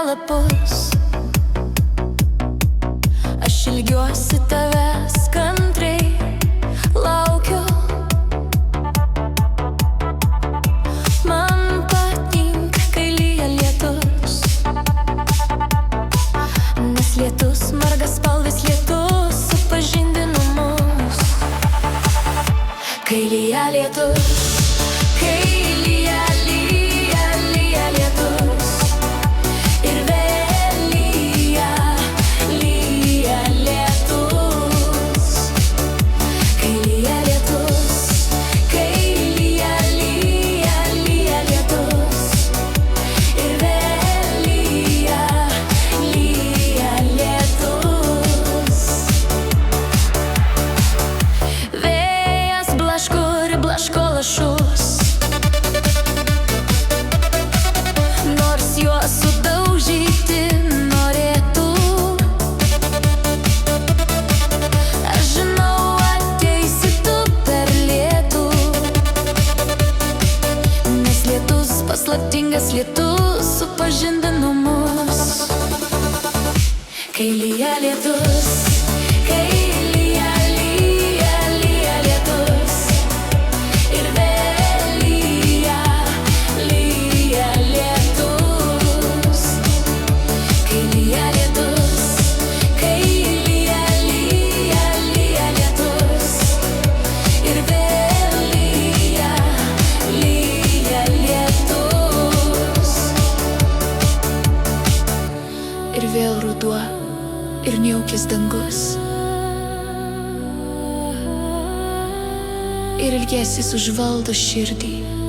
lapus. Aš ilgiuosi tavęs, kantriai laukiu. Man patinka, kai lyja lietus, nes lietus, margaspalvis lietus supažindino mus. Kai lyja lietus, kai lyja, lyja, lyja lietus, ir vėl lyja, lyja lietus. Kai lyja lietus, kai lyja, lyja, lyja lietus, ir vėl lyja, lyja lietus. Vėjas blaško ir blaško lašus, nors juos sudaužyti norėtų. Aš žinau, ateisi tu per lietų, nes lietus, paslaptingas lietus supažindino mus. Kai lyja lietus, kai lyja, lyja, lyja lietus, ir vėl lyja, lyja lietus. Kai lyja lietus, kai lyja, lyja, lyja lietus, ir vėl lyja, lyja lietus. Ir vėl ruduo, ir niaukis dangus, ir ilgesys užvaldo širdį.